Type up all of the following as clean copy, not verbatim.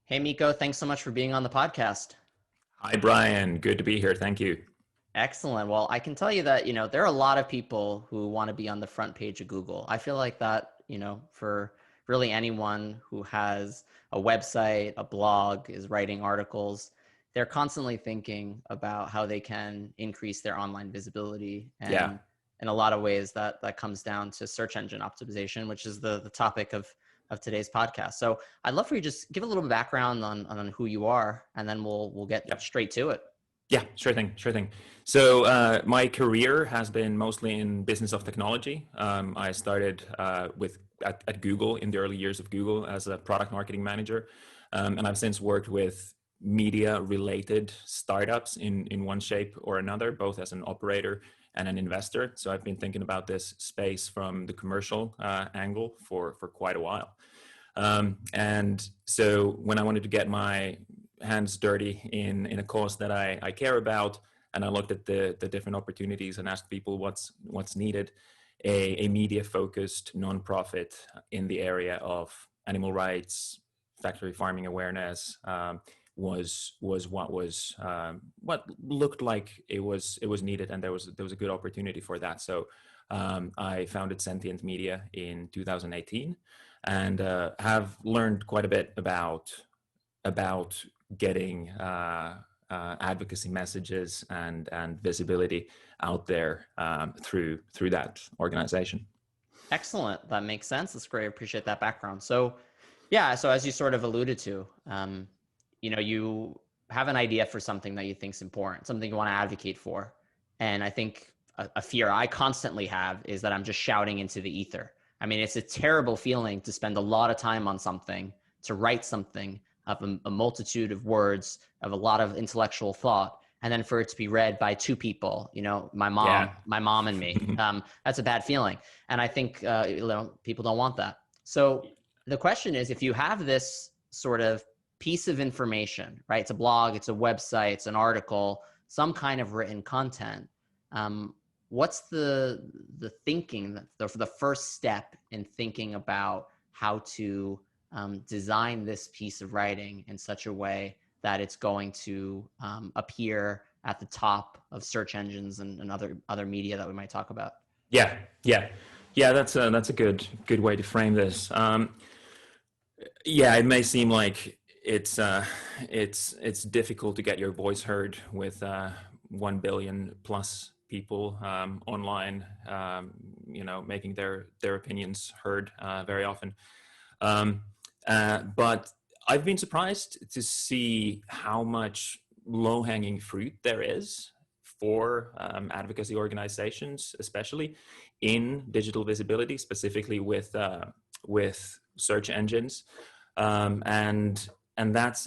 Hey, Mikko, thanks so much for being on the podcast. Hi, Brian. Good to be here. Thank you. Excellent. Well, I can tell you that, there are a lot of people who want to be on the front page of Google. I feel like that, for really anyone who has a website, a blog, is writing articles, they're constantly thinking about how they can increase their online visibility. Yeah. And in a lot of ways that comes down to search engine optimization, which is the topic of today's podcast. So I'd love for you to just give a little background on who you are, and then we'll get Yep. straight to it. Yeah, sure thing. Sure thing. So my career has been mostly in business of technology. I started at Google in the early years of Google as a product marketing manager. And I've since worked with media related startups in one shape or another, both as an operator and an investor. So I've been thinking about this space from the commercial angle for quite a while. And so when I wanted to get my hands dirty in a cause that I care about, and I looked at the different opportunities and asked people what's needed, a media focused nonprofit in the area of animal rights, factory farming awareness, was what looked like it was needed, and there was a good opportunity for that. So I founded Sentient Media in 2018, and have learned quite a bit about getting advocacy messages and visibility out there through that organization. Excellent. That makes sense. That's great. I appreciate that background. So yeah, so as you sort of alluded to, you have an idea for something that you think is important, something you want to advocate for. And I think a fear I constantly have is that I'm just shouting into the ether. I mean, it's a terrible feeling to spend a lot of time on something, to write something of a multitude of words, of a lot of intellectual thought, and then for it to be read by two people, my mom and me. That's a bad feeling. And I think people don't want that. So the question is, if you have this sort of piece of information, right? It's a blog, it's a website, it's an article, some kind of written content. What's the thinking, the first step in thinking about how to design this piece of writing in such a way that it's going to appear at the top of search engines and other media that we might talk about? Yeah. That's a good way to frame this. It may seem like it's difficult to get your voice heard with 1 billion plus people online, making their opinions heard very often. But I've been surprised to see how much low-hanging fruit there is for advocacy organizations, especially in digital visibility, specifically with search engines, and that's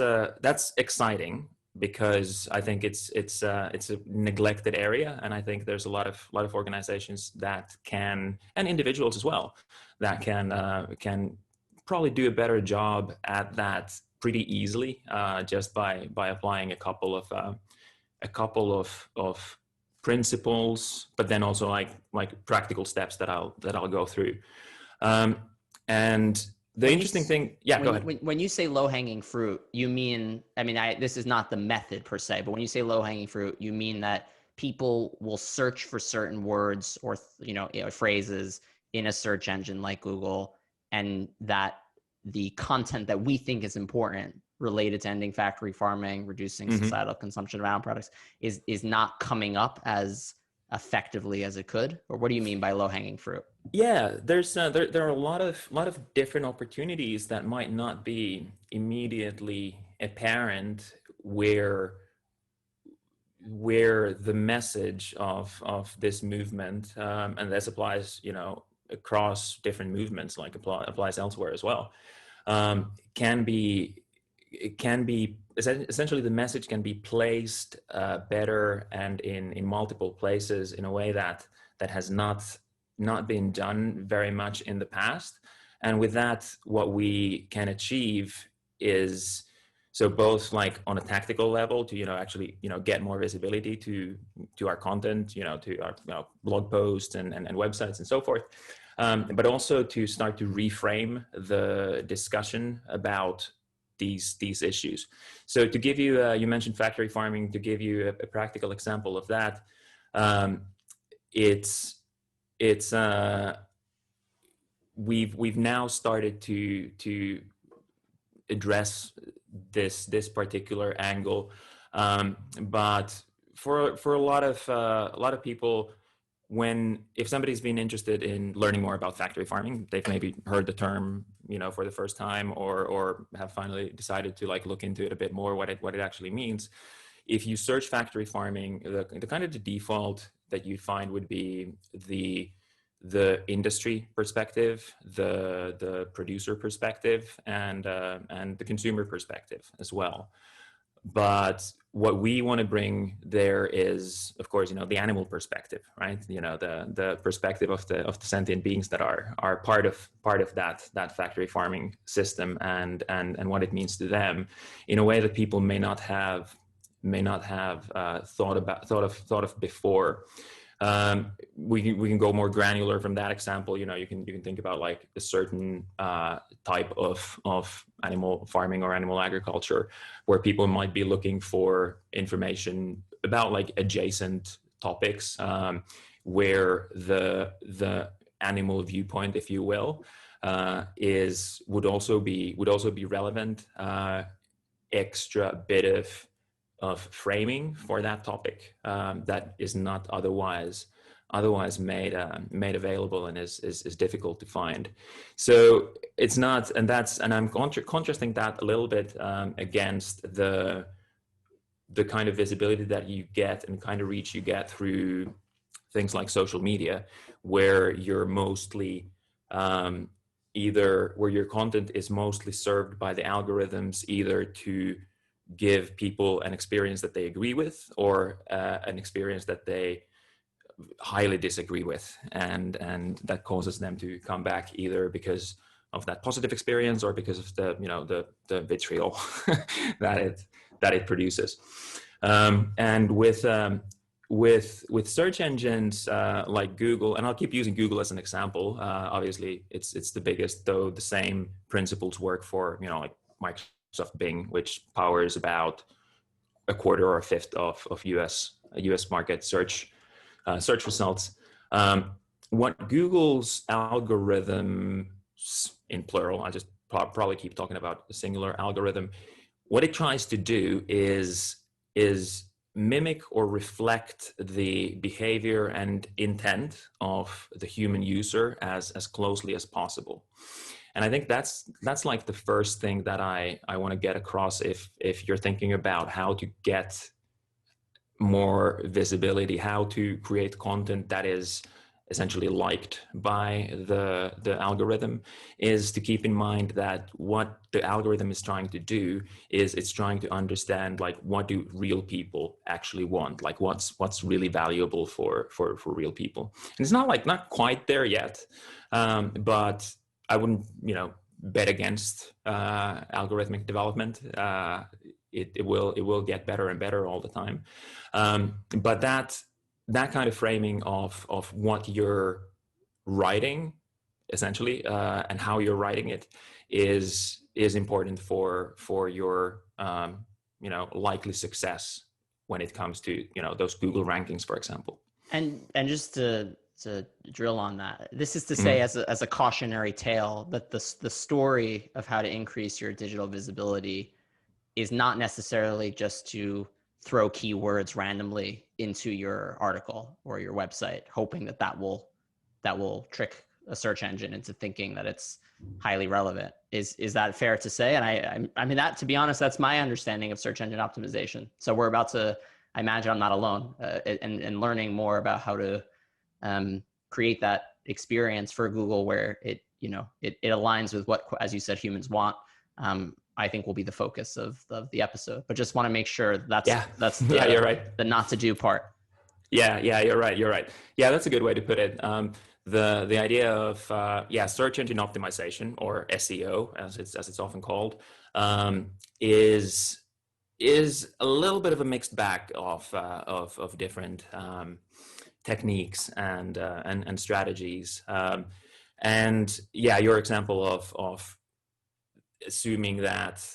exciting, because I think it's a neglected area, and I think there's a lot of organizations that can, and individuals as well, that can probably do a better job at that pretty easily, just by applying a couple of principles, but then also like practical steps that I'll go through. And the interesting thing, go ahead. When you say low-hanging fruit, you mean, this is not the method per se, but when you say low-hanging fruit, you mean that people will search for certain words or phrases in a search engine like Google, and that the content that we think is important related to ending factory farming, reducing societal consumption of animal products is not coming up as effectively as it could? Or what do you mean by low-hanging fruit? Yeah, there are a lot of different opportunities that might not be immediately apparent, where the message of this movement, and this applies across different movements, like applies elsewhere as well, can be essentially, the message can be placed better and in multiple places in a way that has not been done very much in the past. And with that, what we can achieve is, so both like on a tactical level to actually get more visibility to our content, to our blog posts and websites and so forth, but also to start to reframe the discussion about these issues. So to give you, you mentioned factory farming. To give you a practical example of that, we've now started to address this particular angle, but for a lot of people, if somebody's been interested in learning more about factory farming, they've maybe heard the term, for the first time, or have finally decided to like look into it a bit more, what it actually means. If you search factory farming, the kind of the default that you'd find would be the industry perspective, the producer perspective, and the consumer perspective as well. But what we want to bring there is, of course, the animal perspective, right? The perspective of the sentient beings that are part of that factory farming system, and what it means to them in a way that people may not have thought of before. We can go more granular from that example. You can think about like a certain type of animal farming or animal agriculture, where people might be looking for information about like adjacent topics, where the animal viewpoint, if you will, would also be relevant. Extra bit of framing for that topic that is not otherwise made available and is difficult to find. So it's not, and I'm contrasting that a little bit against the kind of visibility that you get and kind of reach you get through things like social media, where you're mostly where your content is mostly served by the algorithms, either to give people an experience that they agree with, or an experience that they highly disagree with, and that causes them to come back either because of that positive experience or because of the vitriol that it produces. And with search engines like Google, and I'll keep using Google as an example. Obviously, it's the biggest, though the same principles work for like Microsoft Bing, which powers about a quarter or a fifth of US market search results. What Google's algorithm, in plural, I just probably keep talking about a singular algorithm, what it tries to do is mimic or reflect the behavior and intent of the human user as closely as possible. And I think that's like the first thing that I want to get across if you're thinking about how to get more visibility, how to create content that is essentially liked by the algorithm, is to keep in mind that what the algorithm is trying to do is it's trying to understand like what do real people actually want, like what's really valuable for real people. And it's not quite there yet, but I wouldn't bet against algorithmic development. It will get better and better all the time, but that kind of framing of what you're writing, essentially, and how you're writing it is important for your likely success when it comes to those Google rankings, for example. And just to drill on that, this is to say, as a cautionary tale, that the story of how to increase your digital visibility is not necessarily just to throw keywords randomly into your article or your website, hoping that will trick a search engine into thinking that it's highly relevant. Is that fair to say? And I mean, that, to be honest, that's my understanding of search engine optimization. So we're about to, I imagine I'm not alone, and learning more about how to create that experience for Google where it aligns with what, as you said, humans want. I think will be the focus of the episode, but just want to make sure that's you're right. The not to do part. Yeah, you're right. Yeah, that's a good way to put it. The idea of search engine optimization, or SEO as it's often called, is a little bit of a mixed bag of different techniques and strategies. And yeah, your example of assuming that,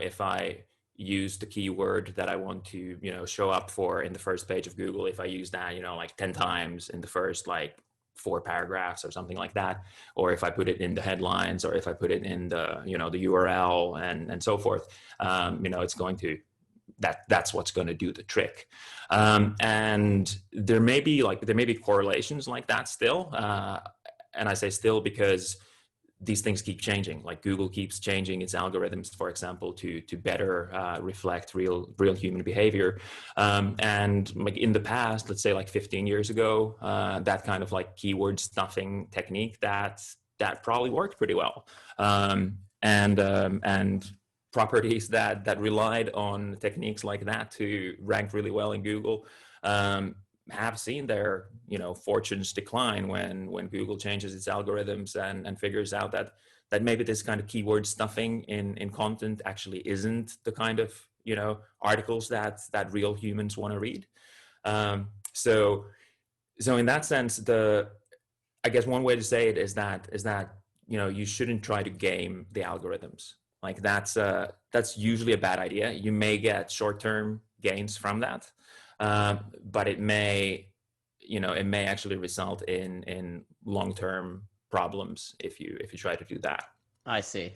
if I use the keyword that I want to, show up for in the first page of Google, if I use that, like 10 times in the first like 4 paragraphs or something like that, or if I put it in the headlines, or if I put it in the, the URL and so forth, it's going to, that's what's going to do the trick. And there may be correlations like that still. And I say still because these things keep changing. Like Google keeps changing its algorithms, for example, to better reflect real human behavior. And like in the past, let's say like 15 years ago, that kind of like keyword stuffing technique that probably worked pretty well. And properties that relied on techniques like that to rank really well in Google have seen their fortunes decline when Google changes its algorithms and figures out that maybe this kind of keyword stuffing in content actually isn't the kind of articles that real humans want to read. So in that sense, I guess one way to say it is that you shouldn't try to game the algorithms. Like that's usually a bad idea. You may get short-term gains from that. But it may actually result in long-term problems if you try to do that. I see.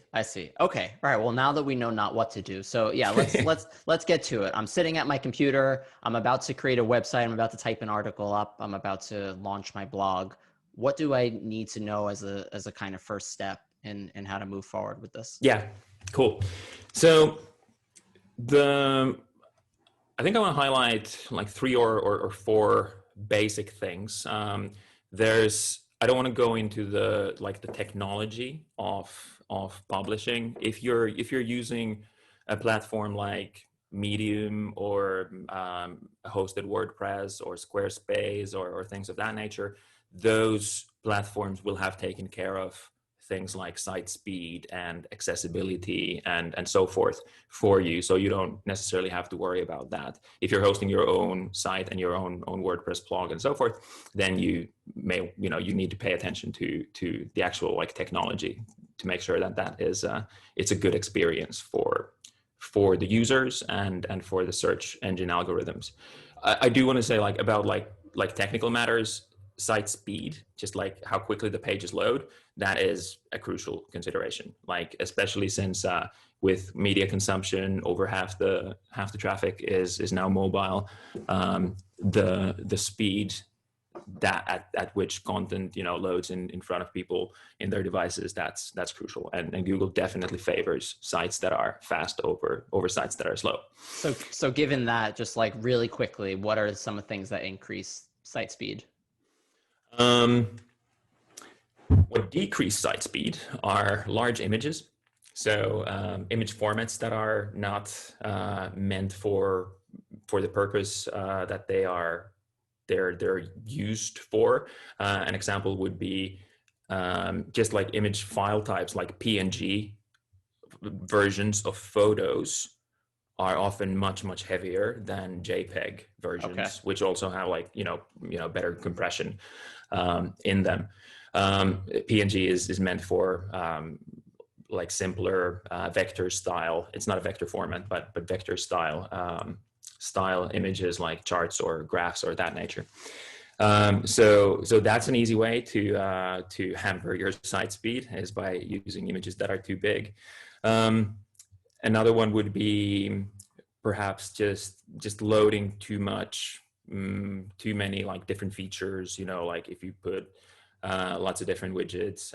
Okay. All right. Well, now that we know not what to do, so yeah, let's get to it. I'm sitting at my computer. I'm about to create a website. I'm about to type an article up. I'm about to launch my blog. What do I need to know as a kind of first step in how to move forward with this? Yeah. Cool. So I think I want to highlight like 3 or 4 basic things. I don't want to go into the technology of publishing. If you're using a platform like Medium or hosted WordPress or Squarespace or things of that nature, those platforms will have taken care of things like site speed and accessibility and so forth for you. So you don't necessarily have to worry about that. If you're hosting your own site and your own WordPress blog and so forth, then you need to pay attention to the actual like technology to make sure that is it's a good experience for the users and for the search engine algorithms. I do want to say about technical matters. Site speed, just like how quickly the pages load, that is a crucial consideration. Like especially since with media consumption, over half the traffic is now mobile. The speed that at which content loads in front of people in their devices, that's crucial. And Google definitely favors sites that are fast over sites that are slow. So given that, just like really quickly, what are some of the things that increase site speed? What decrease site speed are large images. So image formats that are not meant for the purpose that they're used for. An example would be just like image file types like PNG versions of photos are often much heavier than JPEG versions, which also have better compression in them. PNG is meant for simpler vector style. It's not a vector format, but vector style images like charts or graphs or that nature. So that's an easy way to hamper your site speed, is by using images that are too big. Another one would be perhaps just loading too much, too many different features. If you put lots of different widgets.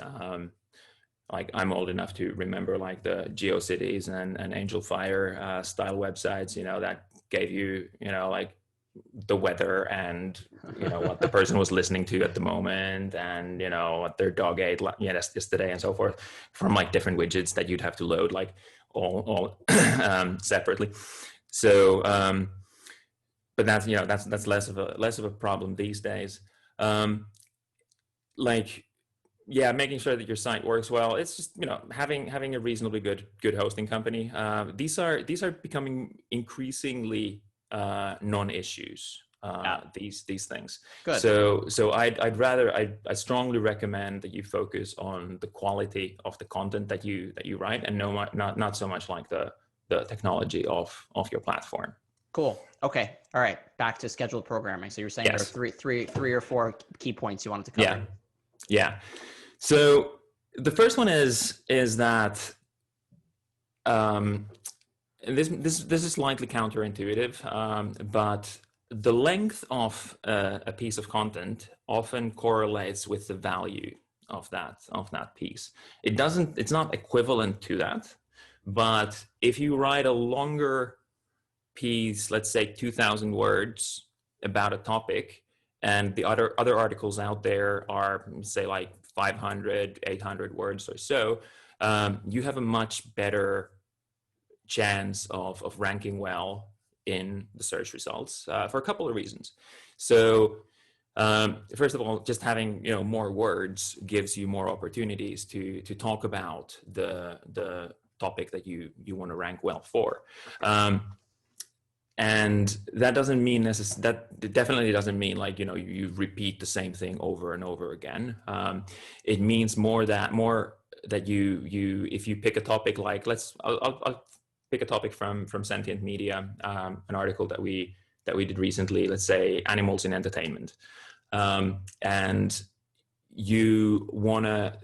I'm old enough to remember the GeoCities and Angel Fire style websites. That gave you the weather and what the person was listening to at the moment, and what their dog ate yesterday and so forth, from different widgets that you'd have to load all separately. So but that's that's less of a problem these days. Making sure that your site works well. It's just having a reasonably good hosting company. These are becoming increasingly non-issues. these things. Good. So I strongly recommend that you focus on the quality of the content that you write, and not so much like the technology of your platform. Cool. Okay. All right. Back to scheduled programming. So you're saying Yes. there are three or four key points you wanted to cover. Yeah. So the first one is that this is slightly counterintuitive, but the length of a piece of content often correlates with the value of that piece. It's not equivalent to that, but if you write a longer piece, let's say 2,000 words about a topic, and the other articles out there are, say, like 500, 800 words or so, you have a much better chance of ranking well in the search results for a couple of reasons. So first of all, just having more words gives you more opportunities to talk about the topic that you want to rank well for. And that doesn't mean that definitely doesn't mean like you repeat the same thing over and over again. It means more that you if you pick a topic like I'll pick a topic from Sentient Media, an article that we did recently, let's say animals in entertainment, and you want to,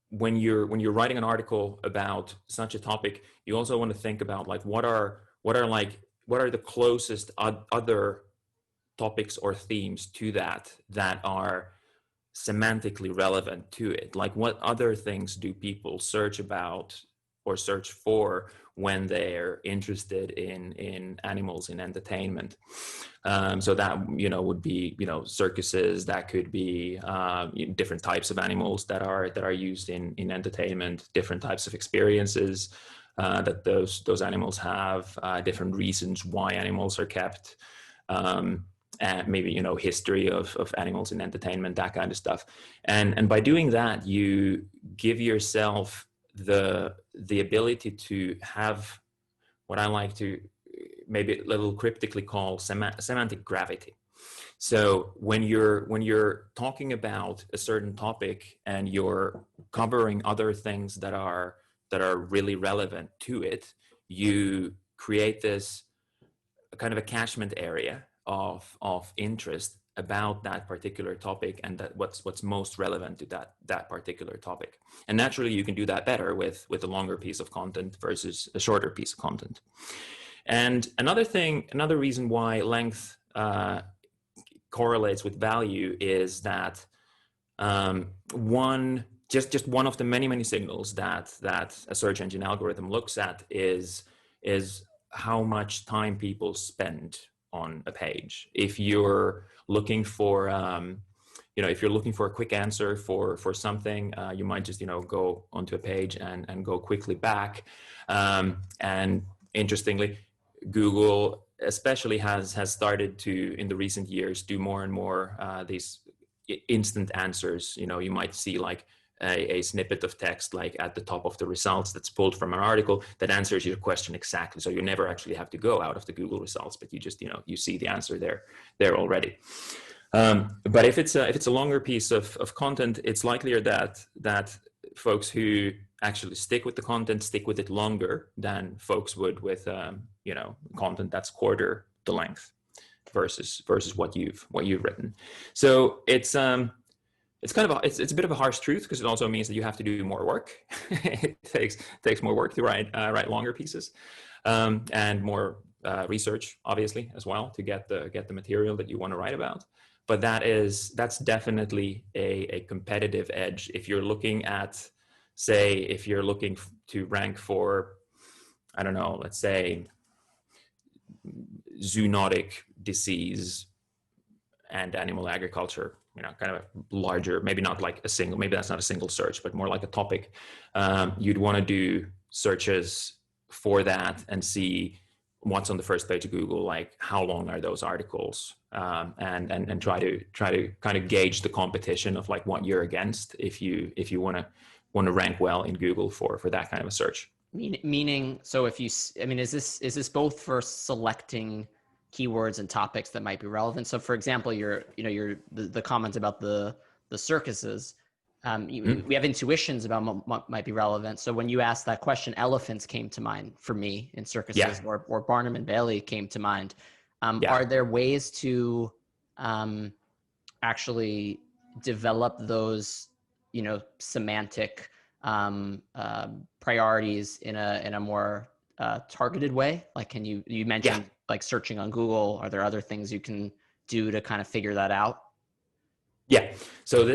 when you're writing an article about such a topic, you also want to think about like what are the closest other topics or themes to that are semantically relevant to it. Like what other things do people search about or search for when they're interested in animals in entertainment? So that would be circuses, that could be different types of animals that are used in entertainment, different types of experiences that those animals have, different reasons why animals are kept, and maybe history of animals in entertainment, that kind of stuff. And by doing that, you give yourself the ability to have what I like to maybe a little cryptically call semantic gravity. So when you're talking about a certain topic and you're covering other things that are really relevant to it, you create this kind of a catchment area of interest about that particular topic, and that what's most relevant to that particular topic. And naturally you can do that better with a longer piece of content versus a shorter piece of content. And another reason why length correlates with value is that just one of the many signals that a search engine algorithm looks at is how much time people spend on a page. If you're looking for if you're looking for a quick answer for something, you might just go onto a page and go quickly back. And interestingly, Google especially has started to, in the recent years, do more and more these instant answers. You might see like a snippet of text like at the top of the results that's pulled from an article that answers your question exactly. So you never actually have to go out of the Google results, but you just you see the answer there already. But if it's a longer piece of content, it's likelier that folks who actually stick with the content stick with it longer than folks would with content that's quarter the length versus what you've written. So it's a bit of a harsh truth, because it also means that you have to do more work. It takes more work to write longer pieces, and more research, obviously, as well, to get the material that you want to write about. But that's definitely a competitive edge if you're looking at, say, if you're looking to rank for, I don't know, let's say zoonotic disease and animal agriculture, kind of a larger, maybe not like maybe that's not a single search, but more like a topic. You'd want to do searches for that and see what's on the first page of Google, like how long are those articles, and try to kind of gauge the competition of like what you're against if you want to rank well in Google for that kind of a search. Meaning, so is this both for selecting keywords and topics that might be relevant. So for example, the comment about the circuses, we have intuitions about what might be relevant. So when you asked that question, elephants came to mind for me in circuses, or Barnum and Bailey came to mind. Are there ways to actually develop those, semantic priorities in a more targeted way? Like, can you mentioned like searching on Google? Are there other things you can do to kind of figure that out? Yeah. So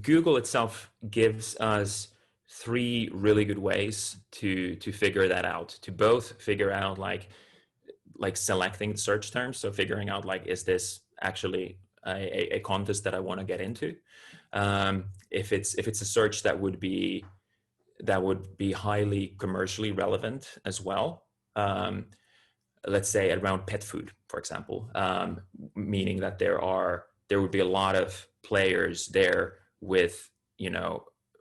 Google itself gives us 3 really good ways to figure that out. To both figure out like selecting search terms. So figuring out like, is this actually a contest that I want to get into? If it's a search that would be highly commercially relevant as well. Let's say around pet food, for example, meaning that there would be a lot of players there with,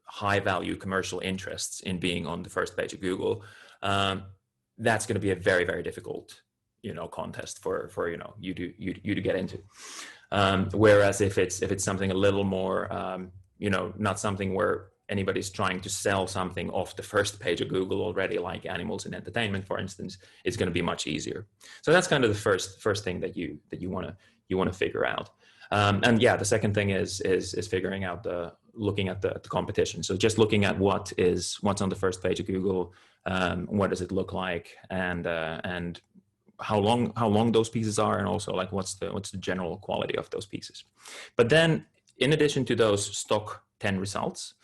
high value commercial interests in being on the first page of Google. That's going to be a very, very difficult, contest for you to get into. Whereas if it's something a little more, not something where anybody's trying to sell something off the first page of Google already, like animals and entertainment, for instance, it's going to be much easier. So that's kind of the first thing that you want to figure out. And the second thing is figuring out looking at the competition. So just looking at what's on the first page of Google, what does it look like, and how long those pieces are, and also like what's the general quality of those pieces. But then in addition to those stock 10 results,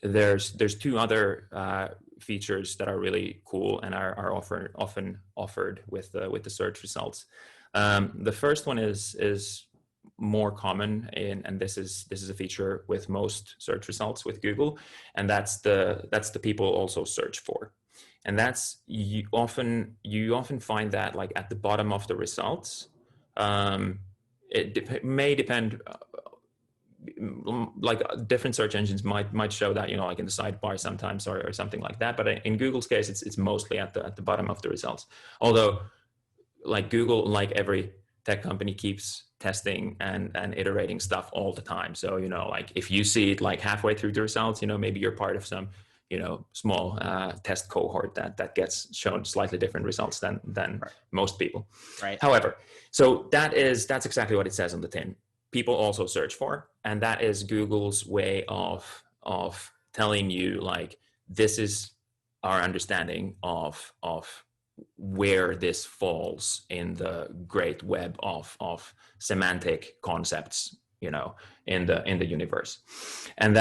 there's 2 other features that are really cool and are often offered with the search results. The first one is more common and this is a feature with most search results with Google, and that's the people also search for. And that's you often find that like at the bottom of the results. It may depend. Like different search engines might show that, like in the sidebar sometimes or something like that. But in Google's case, it's mostly at the bottom of the results. Although, like Google, like every tech company, keeps testing and iterating stuff all the time. So like if you see it like halfway through the results, maybe you're part of some small test cohort that gets shown slightly different results than right. Most people. Right. However, so that's exactly what it says on the tin. People also search for, and that is Google's way of telling you like, this is our understanding of where this falls in the great web of semantic concepts, in the universe. And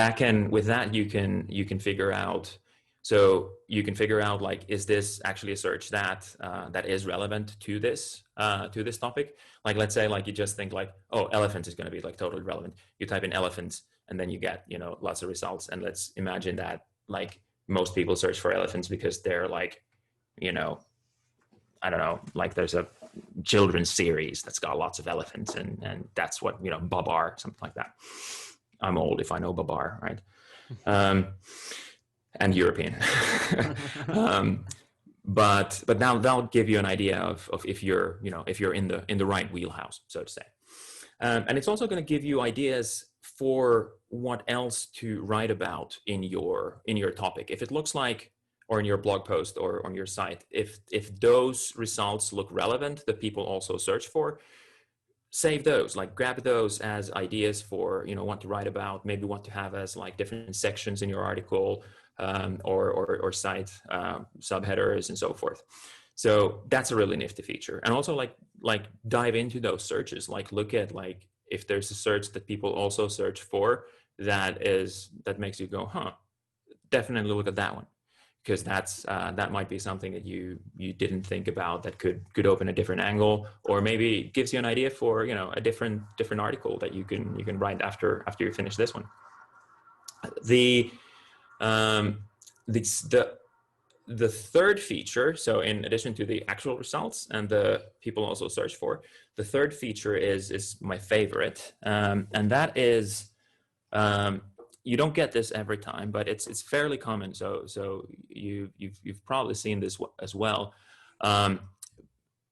with that you can figure out. So you can figure out like, is this actually a search that is relevant to this topic? Like, let's say like you just think like, oh, elephants is going to be like totally relevant. You type in elephants and then you get, lots of results. And let's imagine that like most people search for elephants because they're like, I don't know, like there's a children's series that's got lots of elephants and that's what, Babar, something like that. I'm old if I know Babar, right? And European. But now that'll give you an idea of if you're in the right wheelhouse, so to say. And it's also going to give you ideas for what else to write about in your topic. If it looks like, or in your blog post or on your site, if those results look relevant that people also search for, save those, like grab those as ideas for, what to write about, maybe what to have as like different sections in your article, or site subheaders and so forth. So that's a really nifty feature. And also like dive into those searches, like look at like if there's a search that people also search for that makes you go, definitely look at that one. Because that might be something that you didn't think about that could open a different angle, or maybe gives you an idea for a different article that you can write after you finish this one. The third feature, so in addition to the actual results and the people also search for, the third feature is my favorite, and that is. You don't get this every time, but it's fairly common. So you've probably seen this as well.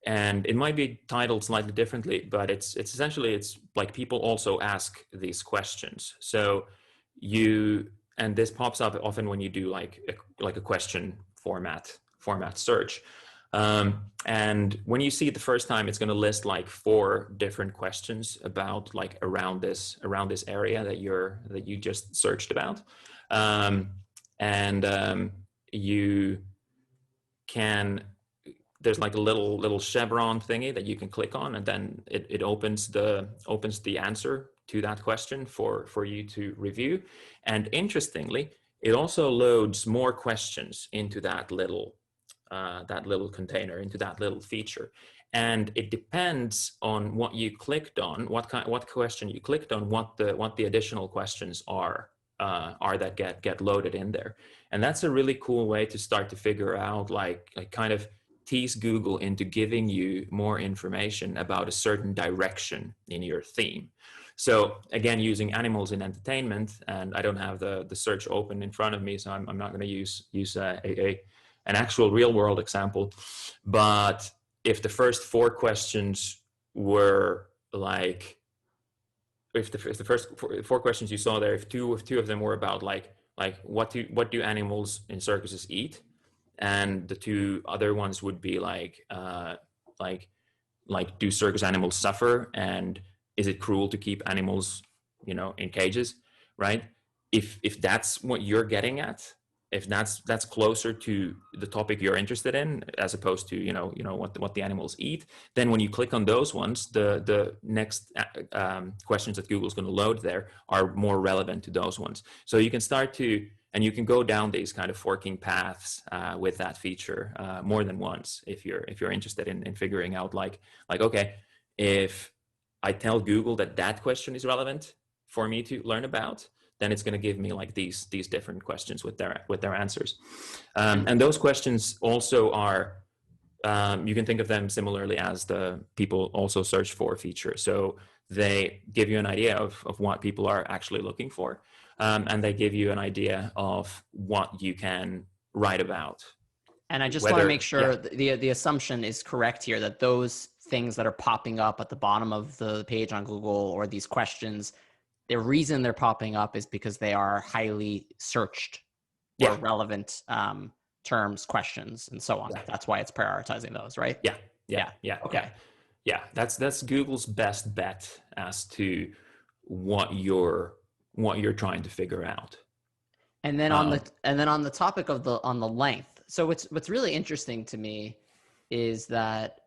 and it might be titled slightly differently, but it's essentially, it's like people also ask these questions. So and this pops up often when you do like a question format search. And when you see it the first time, it's going to list like 4 different questions about like around this area that you just searched about. You can, there's like a little chevron thingy that you can click on, and then it opens the answer to that question for you to review. And interestingly, it also loads more questions into that little container, into that little feature. And it depends on what you clicked on, what question you clicked on, what the additional questions are that get loaded in there. And that's a really cool way to start to figure out, like kind of tease Google into giving you more information about a certain direction in your theme. So again, using animals in entertainment, and I don't have the search open in front of me, so I'm not going to use an actual real world example. But if the first 4 questions were like, if the first 4 questions you saw there, if two of them were about like what do animals in circuses eat, and the 2 other ones would be like do circus animals suffer, and is it cruel to keep animals, in cages, right? If that's what you're getting at, if that's closer to the topic you're interested in, as opposed to what the animals eat, then when you click on those ones, the next questions that Google's going to load there are more relevant to those ones. So you can start to, and you can go down these kind of forking paths with that feature more than once if you're interested in figuring out like okay, if I tell Google that question is relevant for me to learn about, then it's going to give me like these different questions with their answers. And those questions also are, you can think of them similarly as the people also search for feature. So they give you an idea of what people are actually looking for, and they give you an idea of what you can write about. And I just want to make sure the assumption is correct here, that those things that are popping up at the bottom of the page on Google, or these questions, the reason they're popping up is because they are highly searched or relevant terms, questions, and so on. Yeah. That's why it's prioritizing those, right? Yeah. Okay. Yeah, that's Google's best bet as to what you're trying to figure out. And then on the topic of the length. So what's really interesting to me is that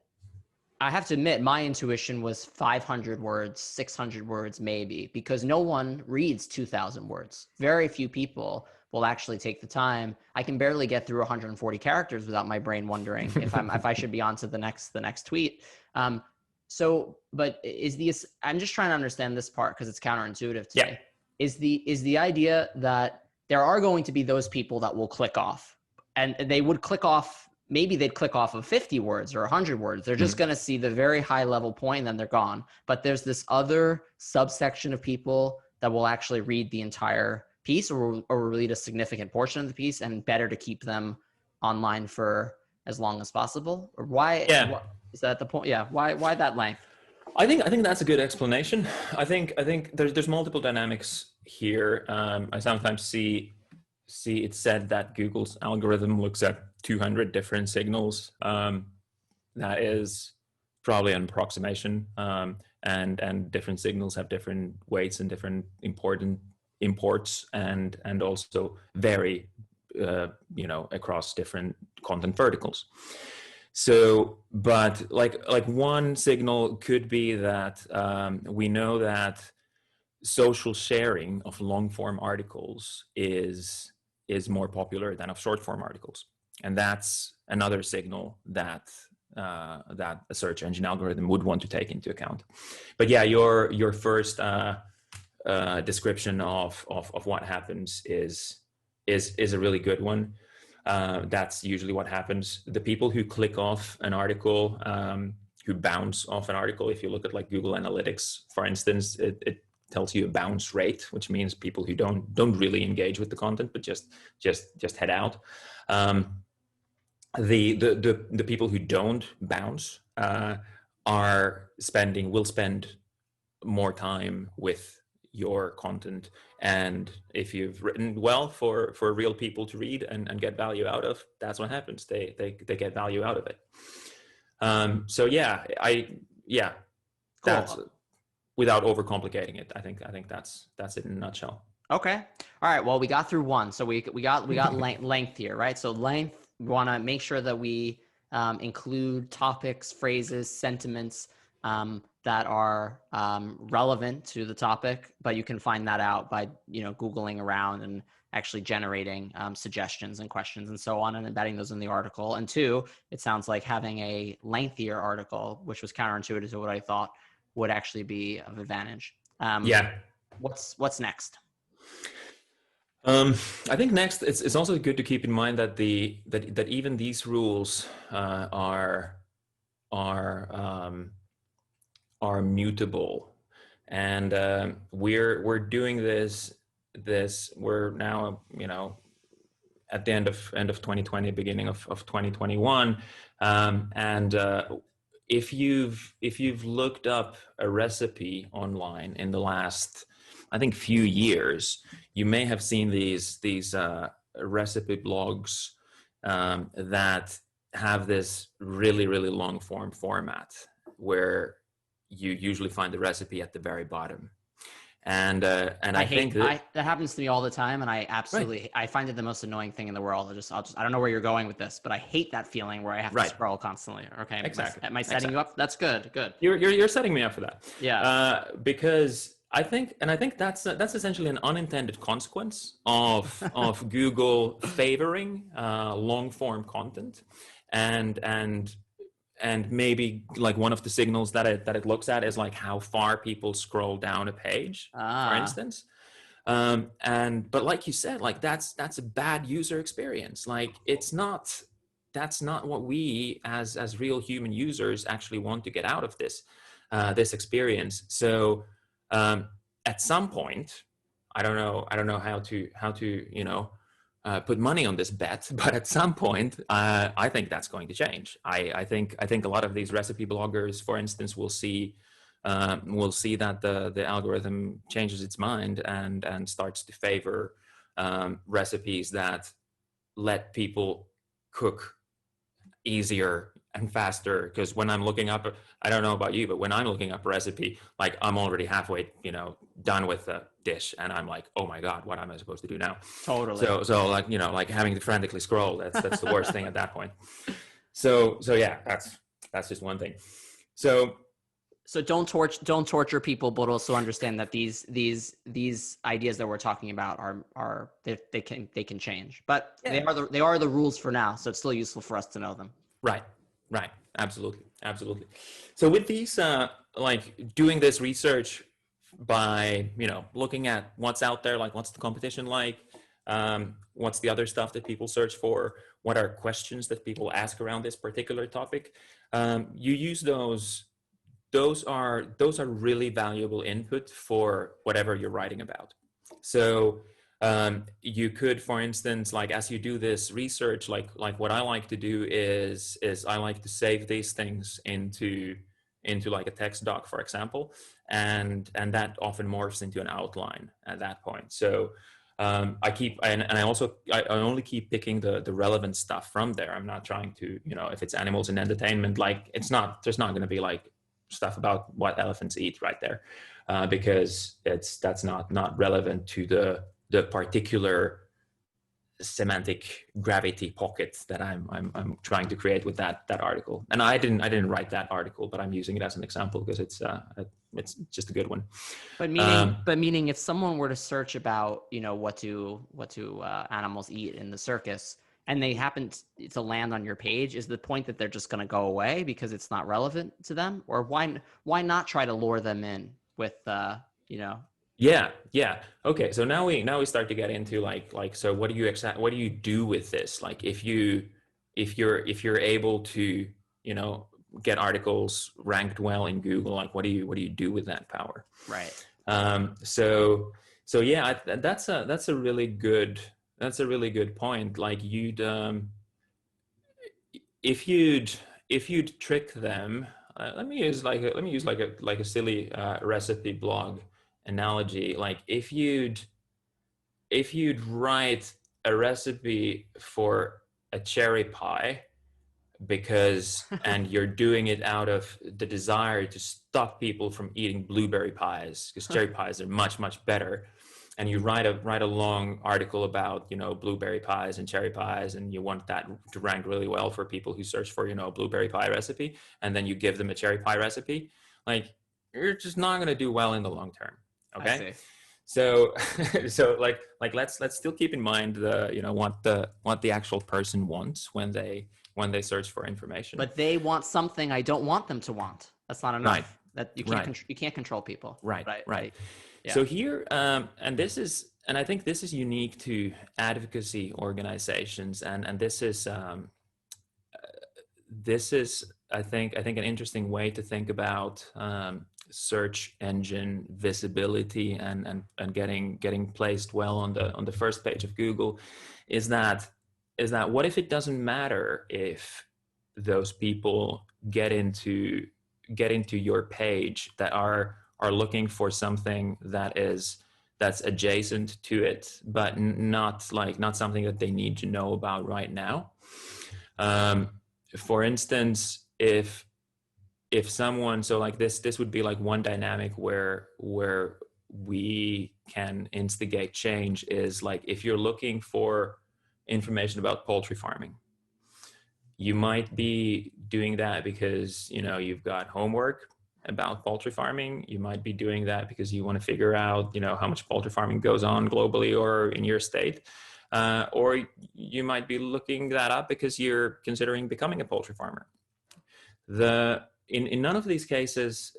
I have to admit, my intuition was 500 words, 600 words, maybe, because no one reads 2,000 words. Very few people will actually take the time. I can barely get through 140 characters without my brain wondering if I should be on to the next tweet. But I'm just trying to understand this part because it's counterintuitive to me. Is the idea that there are going to be those people that will click off, and they would click off. Maybe they'd click off of 50 words or 100 words. They're just going to see the very high level point and then they're gone. But there's this other subsection of people that will actually read the entire piece or read a significant portion of the piece, and better to keep them online for as long as possible. Or why? Yeah. Is that the point? Yeah. Why that length? I think that's a good explanation. I think there's multiple dynamics here. I sometimes see it said that Google's algorithm looks at 200 different signals. That is probably an approximation, and different signals have different weights and different imports, and also vary across different content verticals. So, but like one signal could be that we know that social sharing of long form articles is more popular than of short form articles, and that's another signal that a search engine algorithm would want to take into account. But yeah, your first description of what happens is a really good one. That's usually what happens. The people who click off an article, who bounce off an article, if you look at like Google Analytics, for instance, it tells you a bounce rate, which means people who don't really engage with the content, but just head out. The people who don't bounce will spend more time with your content. And if you've written well for real people to read and get value out of, that's what happens. They get value out of it. So yeah, Cool. that's, without overcomplicating it, I think that's it in a nutshell. Okay. All right. Well, we got through one. So we got length here, right? So length, we want to make sure that we include topics, phrases, sentiments that are relevant to the topic, but you can find that out by, Googling around and actually generating suggestions and questions and so on and embedding those in the article. And two, it sounds like having a lengthier article, which was counterintuitive to what I thought would actually be of advantage. What's next? I think next, it's also good to keep in mind that that even these rules are mutable, and we're doing this. We're now, at the end of 2020, beginning of 2021, and if you've looked up a recipe online in the last, I think, few years, you may have seen these recipe blogs that have this really, really long form format where you usually find the recipe at the very bottom. And I think that happens to me all the time, and I absolutely right. I find it the most annoying thing in the world. I don't know where you're going with this, but I hate that feeling where I have to scroll constantly. Okay, exactly. Am I setting you up? That's good. You're setting me up for that. Yeah. Because I think that's essentially an unintended consequence of Google favoring long form content, and maybe like one of the signals that it looks at is like how far people scroll down a page, for instance. But like you said, like that's a bad user experience. Like that's not what we as real human users actually want to get out of this experience. So at some point, I don't know how to put money on this bet, but at some point, I think that's going to change. I think a lot of these recipe bloggers, for instance, will see that the algorithm changes its mind and starts to favor recipes that let people cook easier and faster. Because when I'm looking up, I don't know about you, but when I'm looking up a recipe, like I'm already halfway, done with the dish, and I'm like, oh my God, what am I supposed to do now? Totally. So like, like having to frantically scroll, that's the worst thing at that point. So yeah, that's just one thing. So don't torture people, but also understand that these ideas that we're talking about are they can change, but yeah. they are the rules for now. So it's still useful for us to know them. Right. Absolutely. So with these, like doing this research by, looking at what's out there, like what's the competition like, what's the other stuff that people search for, what are questions that people ask around this particular topic, you use those are really valuable input for whatever you're writing about. So you could, for instance, like as you do this research, like what I like to do is I like to save these things into like a text doc, for example, and that often morphs into an outline at that point. So I only keep picking the relevant stuff from there. I'm not trying to, if it's animals and entertainment, like there's not going to be like stuff about what elephants eat right there, because that's not relevant to the particular semantic gravity pocket that I'm trying to create with that article. And I didn't write that article, but I'm using it as an example because it's just a good one. But meaning if someone were to search about, what do animals eat in the circus, and they happen to land on your page, is the point that they're just going to go away because it's not relevant to them? Or why not try to lure them in with, Yeah. Okay. So now we start to get into like, so what do you do with this? Like if you're able to, get articles ranked well in Google, like what do you do with that power? Right. So yeah, that's a really good point. Like if if you'd trick them, let me use like a silly recipe blog analogy. Like if you'd write a recipe for a cherry pie and you're doing it out of the desire to stop people from eating blueberry pies because cherry pies are much, much better. And you write a long article about, blueberry pies and cherry pies, and you want that to rank really well for people who search for, a blueberry pie recipe, and then you give them a cherry pie recipe, like you're just not going to do well in the long term. Okay. So let's still keep in mind what the actual person wants when they search for information. But they want something I don't want them to want. That's not enough. Right. That you can't control people. Right. Yeah. So here, and I think this is unique to advocacy organizations, and this is I think an interesting way to think about search engine visibility and getting placed well on the first page of Google, is that what if it doesn't matter if those people get into your page that are looking for something that's adjacent to it, but not something that they need to know about right now. For instance, if someone, so like this would be like one dynamic where we can instigate change is like if you're looking for information about poultry farming, you might be doing that because you've got homework about poultry farming. You might be doing that because you want to figure out how much poultry farming goes on globally or in your state, or you might be looking that up because you're considering becoming a poultry farmer. In none of these cases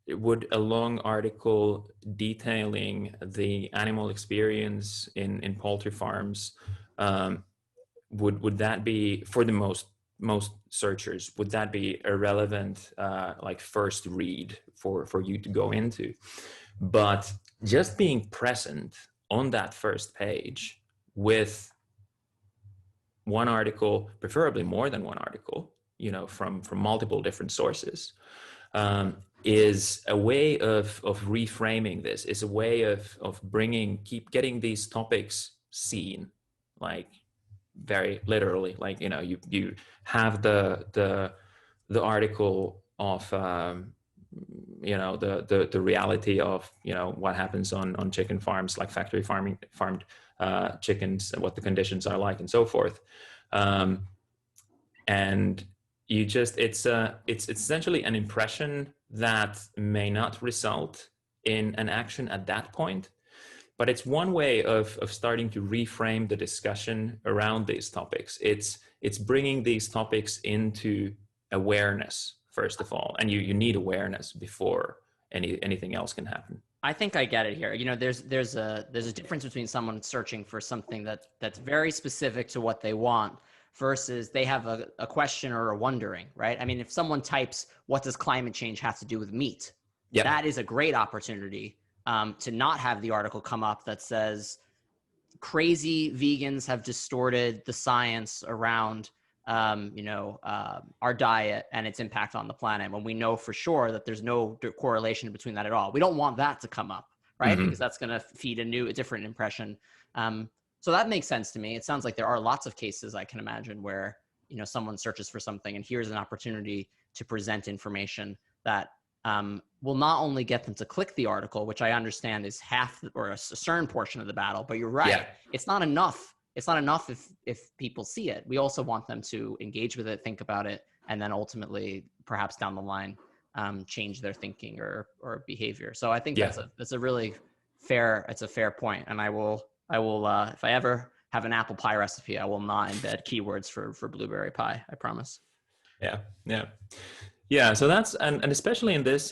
would a long article detailing the animal experience in poultry farms, would that be, for the most searchers, would that be a relevant like first read for you to go into? But just being present on that first page with one article, preferably more than one article, from multiple different sources, is a way of reframing this, is a way of keep getting these topics seen, like very literally, like you have the article of the reality of what happens on chicken farms, like factory farmed chickens, and what the conditions are like and so forth, and it's essentially an impression that may not result in an action at that point. But it's one way of starting to reframe the discussion around these topics. It's bringing these topics into awareness, first of all, and you need awareness before anything else can happen. I think I get it here. There's a difference between someone searching for something that's very specific to what they want versus they have a question or a wondering, right? I mean, if someone types, "What does climate change have to do with meat?" Yep. That is a great opportunity to not have the article come up that says crazy vegans have distorted the science around, our diet and its impact on the planet, when we know for sure that there's no correlation between that at all. We don't want that to come up, right? Mm-hmm. Because that's going to feed a different impression. So that makes sense to me. It sounds like there are lots of cases I can imagine where, someone searches for something and here's an opportunity to present information that will not only get them to click the article, which I understand is half or a certain portion of the battle, but you're right. Yeah. It's not enough. It's not enough if people see it. We also want them to engage with it, think about it, and then ultimately, perhaps down the line, change their thinking or behavior. So I think that's a really fair point. And I will if I ever have an apple pie recipe, I will not embed keywords for blueberry pie. I promise. Yeah. So that's and especially in this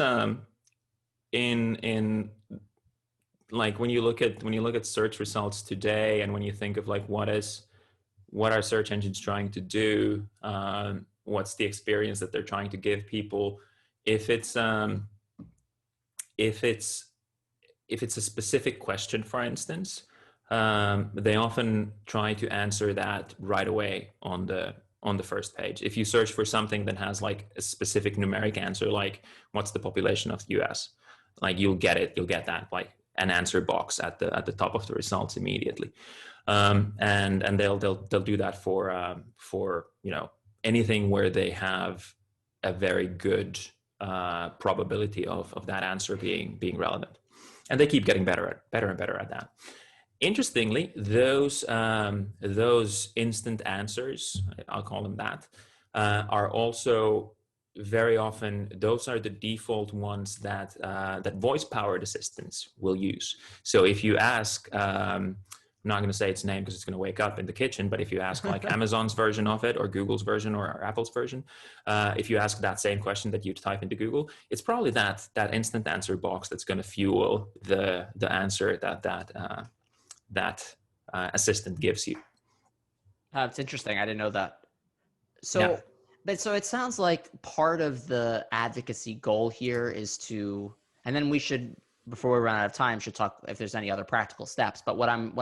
in like when you look at search results today, and when you think of like what are search engines trying to do, what's the experience that they're trying to give people, if it's a specific question, for instance, they often try to answer that right away on on the first page. If you search for something that has like a specific numeric answer, like what's the population of the US, like you'll get that like an answer box at the top of the results immediately. And they'll do that for anything where they have a very good probability of that answer being relevant, and they keep getting better and better at that. Interestingly, those instant answers, I'll call them that, are also very often, those are the default ones that voice powered assistants will use. So if you ask, I'm not going to say its name because it's going to wake up in the kitchen, but if you ask like Amazon's version of it or Google's version or Apple's version, if you ask that same question that you type into Google, it's probably that instant answer box that's going to fuel the answer that assistant gives you. It's interesting. I didn't know that. So, yeah. But so it sounds like part of the advocacy goal here is to, and then we should, before we run out of time, should talk if there's any other practical steps. But what I'm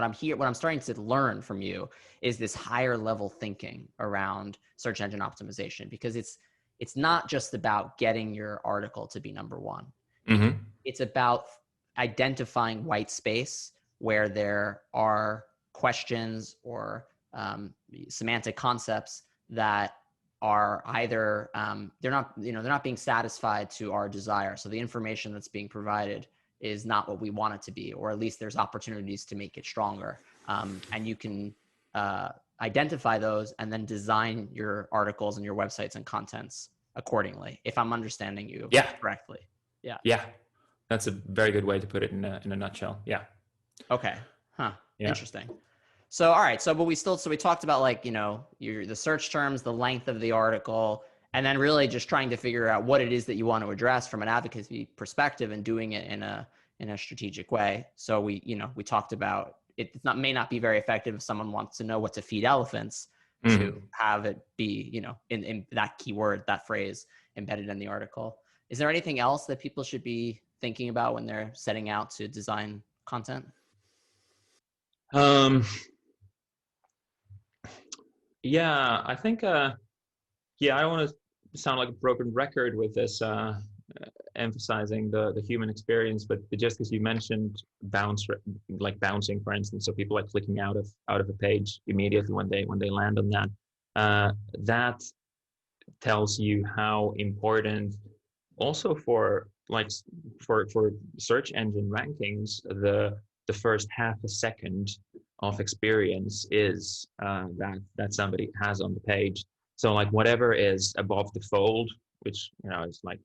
starting to learn from you is this higher level thinking around search engine optimization, because it's not just about getting your article to be number one. Mm-hmm. It's about identifying white space where there are questions or semantic concepts that are either they're not being satisfied to our desire. So the information that's being provided is not what we want it to be, or at least there's opportunities to make it stronger. And you can identify those and then design your articles and your websites and contents accordingly, if I'm understanding you correctly. Yeah. Yeah. That's a very good way to put it in a nutshell. Yeah. Okay. Huh. Yeah. Interesting. So, all right. So, but we talked about like, the search terms, the length of the article, and then really just trying to figure out what it is that you want to address from an advocacy perspective and doing it in a strategic way. So we talked about it may not be very effective if someone wants to know what to feed elephants, to have it be, in that keyword, that phrase embedded in the article. Is there anything else that people should be thinking about when they're setting out to design content? Yeah, I think, I don't want to sound like a broken record with this, emphasizing the human experience, but just as you mentioned, bouncing, for instance, so people like clicking out of a page immediately when they land on that, that tells you how important also for search engine rankings, the first half a second of experience is that somebody has on the page. So like whatever is above the fold, which is like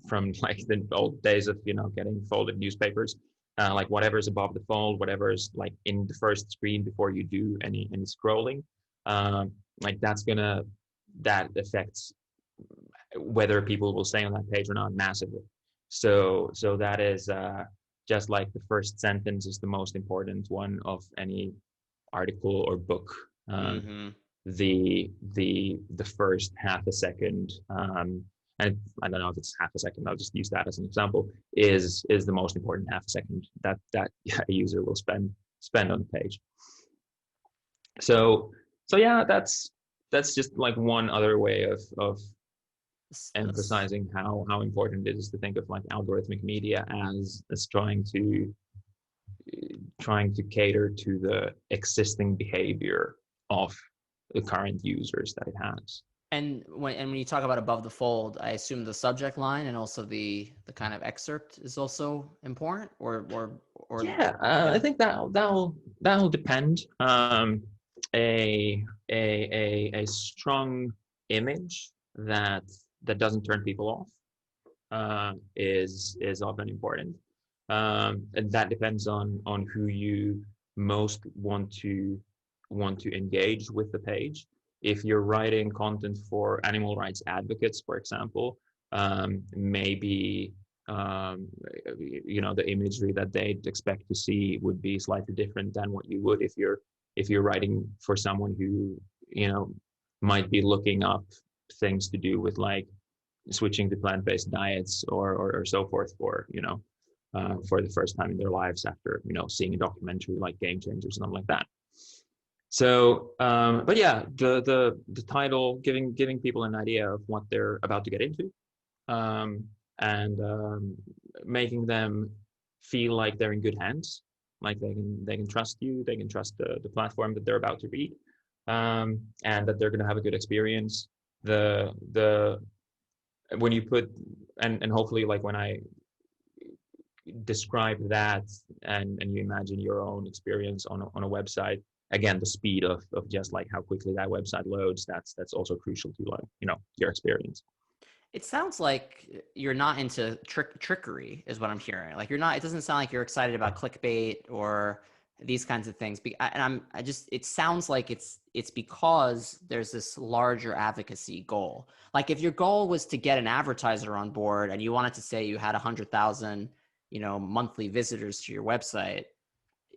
from like the old days of getting folded newspapers, like whatever is above the fold, whatever is like in the first screen before you do any scrolling, like that affects whether people will stay on that page or not massively. So that is just like the first sentence is the most important one of any article or book. The first half a second, and I don't know if it's half a second, I'll just use that as an example, is the most important half a second that a user will spend on the page. So yeah, that's just like one other way of emphasizing how important it is to think of like algorithmic media as trying to cater to the existing behavior of the current users that it has. And when you talk about above the fold, I assume the subject line and also the kind of excerpt is also important, or yeah. I think that'll depend. A strong image that doesn't turn people off is often important, and that depends on who you most want to engage with the page. If you're writing content for animal rights advocates, for example, maybe the imagery that they'd expect to see would be slightly different than what you would if you're writing for someone who might be looking up things to do with like switching to plant-based diets or so forth for the first time in their lives after seeing a documentary like Game Changers, something like that. So, but yeah, the title, giving people an idea of what they're about to get into, and making them feel like they're in good hands, like they can trust you, they can trust the platform that they're about to read, and that they're going to have a good experience. The when you put and hopefully, like, when I describe that, and you imagine your own experience on a website, again, the speed of just like how quickly that website loads, that's also crucial to, like, your experience. It sounds like you're not into trickery, is what I'm hearing. Like, you're not. It doesn't sound like you're excited about clickbait or these kinds of things. It sounds like it's because there's this larger advocacy goal. Like, if your goal was to get an advertiser on board and you wanted to say you had 100,000, monthly visitors to your website,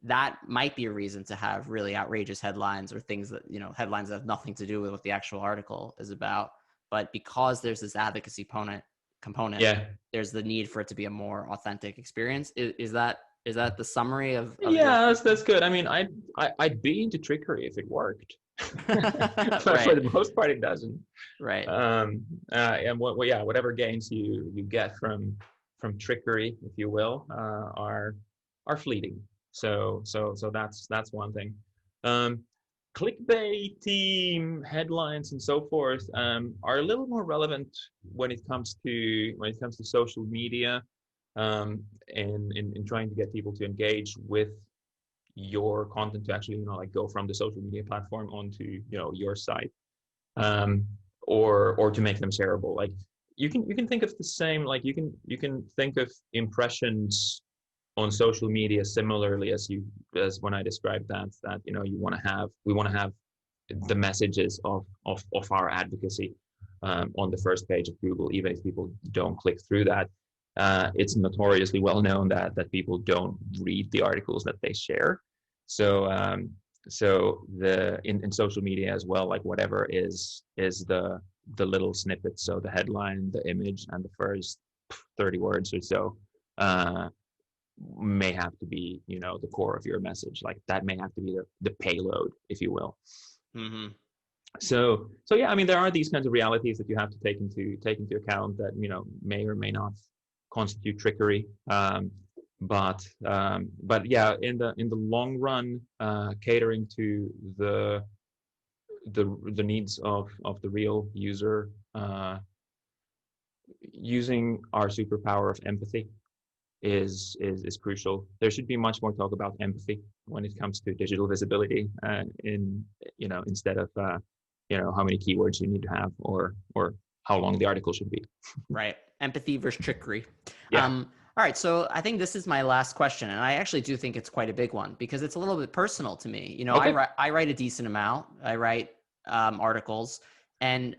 that might be a reason to have really outrageous headlines or things that, headlines that have nothing to do with what the actual article is about. But because there's this advocacy component, Yeah. there's the need for it to be a more authentic experience. Is that the summary of Yeah, that's good. I mean, I'd be into trickery if it worked. But right. For the most part, it doesn't. Right. And whatever gains you get from trickery, if you will, are fleeting. So that's one thing. Clickbait headlines and so forth are a little more relevant when it comes to social media, in trying to get people to engage with your content, to actually like go from the social media platform onto your site, or to make them shareable. Like, you can think of the same, like you can think of impressions on social media similarly as when I described that we want to have the messages of our advocacy on the first page of Google, even if people don't click through that. It's notoriously well known that people don't read the articles that they share. So in social media as well, like, whatever is the little snippets, so the headline, the image, and the first 30 words or so, may have to be the core of your message. Like, that may have to be the payload, if you will. Mm-hmm. So yeah, I mean, there are these kinds of realities that you have to take into account that may or may not constitute trickery, but yeah, in the long run, catering to the needs of the real user, using our superpower of empathy is crucial. There should be much more talk about empathy when it comes to digital visibility, instead of how many keywords you need to have, or how long the article should be. Right. Empathy versus trickery. Yeah. All right. So I think this is my last question, and I actually do think it's quite a big one because it's a little bit personal to me. Okay. I write a decent amount. I write articles, and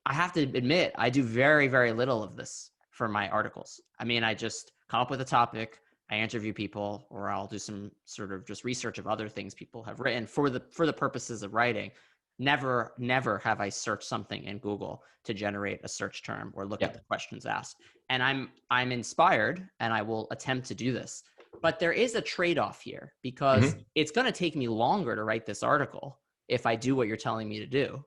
I have to admit, I do very, very little of this for my articles. I mean, I just come up with a topic, I interview people, or I'll do some sort of just research of other things people have written for the purposes of writing. Never have I searched something in Google to generate a search term or look at the questions asked. And I'm inspired, and I will attempt to do this. But there is a trade-off here, because it's going to take me longer to write this article if I do what you're telling me to do,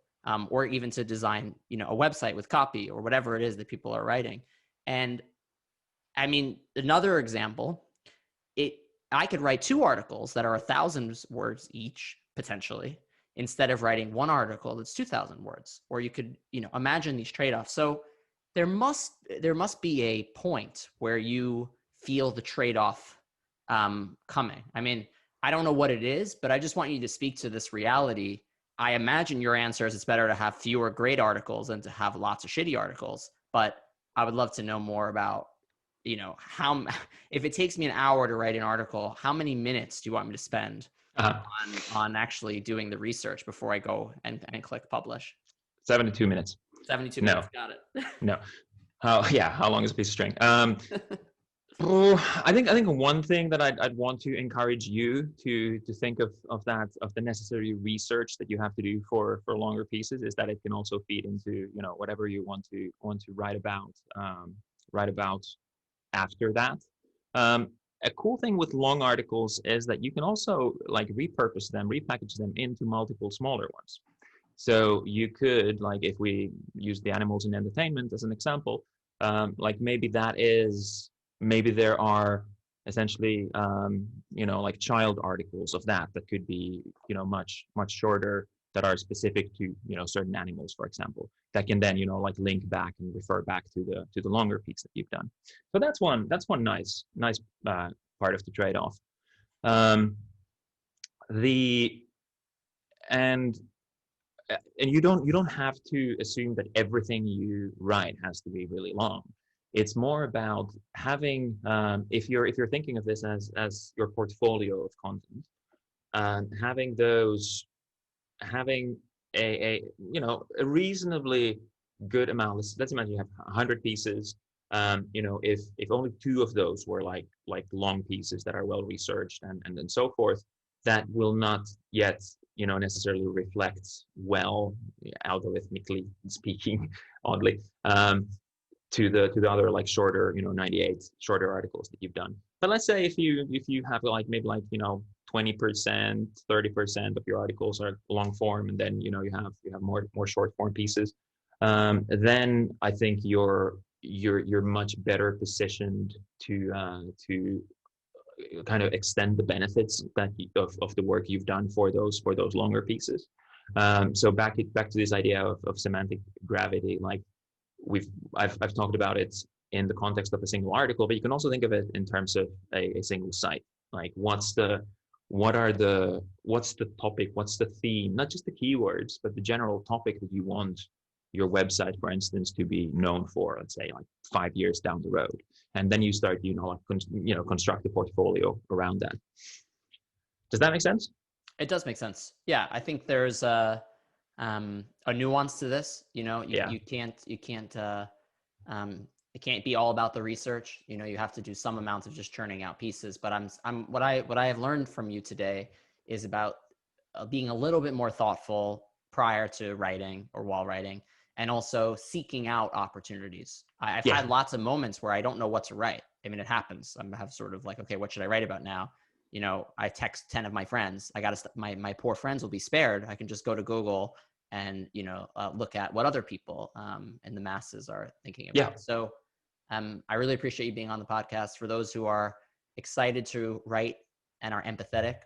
or even to design, a website with copy or whatever it is that people are writing. And I mean, another example, I could write 2 articles that are 1,000 words each, potentially, instead of writing one article that's 2,000 words. Or you could, imagine these trade-offs. So there must be a point where you feel the trade-off coming. I mean, I don't know what it is, but I just want you to speak to this reality. I imagine your answer is it's better to have fewer great articles than to have lots of shitty articles. But I would love to know more about, how, if it takes me an hour to write an article, how many minutes do you want me to spend on actually doing the research before I go and click publish? 72 minutes. 72 minutes. Got it. No. How long is a piece of string? I think one thing that I'd want to encourage you to think of the necessary research that you have to do for longer pieces is that it can also feed into whatever you want to write about after that. a cool thing with long articles is that you can also like repurpose them, repackage them into multiple smaller ones. So you could, like, if we use the animals in entertainment as an example, like maybe there are essentially, like child articles of that could be, much shorter, that are specific to, certain animals, for example, that can then, like link back and refer back to the longer piece that you've done. So that's one nice part of the trade-off. And you don't have to assume that everything you write has to be really long. It's more about having, if you're thinking of this as your portfolio of content, having a reasonably good amount. Let's imagine you have 100 pieces. If only 2 of those were like long pieces that are well researched and so forth, that will not yet necessarily reflect well, algorithmically speaking, oddly, to the other like shorter 98 shorter articles that you've done. But let's say if you have like maybe like 20%, 30% of your articles are long form, and then you have more short form pieces, then I think you're much better positioned to kind of extend the benefits of the work you've done for those longer pieces. So back to this idea of semantic gravity, like I've talked about it in the context of a single article, but you can also think of it in terms of a single site. Like what's the topic, what's the theme, not just the keywords, but the general topic that you want your website, for instance, to be known for, let's say like 5 years down the road. And then you start, construct a portfolio around that. Does that make sense? It does make sense. Yeah. I think there's a nuance to this. It can't be all about the research. You have to do some amount of just churning out pieces. But what I have learned from you today is about being a little bit more thoughtful prior to writing or while writing, and also seeking out opportunities. I've had lots of moments where I don't know what to write. I mean, it happens. I have sort of like, okay, what should I write about now? I text 10 of my friends. My poor friends will be spared. I can just go to Google and, look at what other people in the masses are thinking about. Yeah. So I really appreciate you being on the podcast. For those who are excited to write and are empathetic,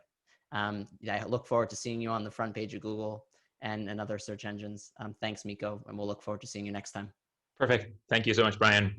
I look forward to seeing you on the front page of Google and other search engines. Thanks, Mikko, and we'll look forward to seeing you next time. Perfect. Thank you so much, Brian.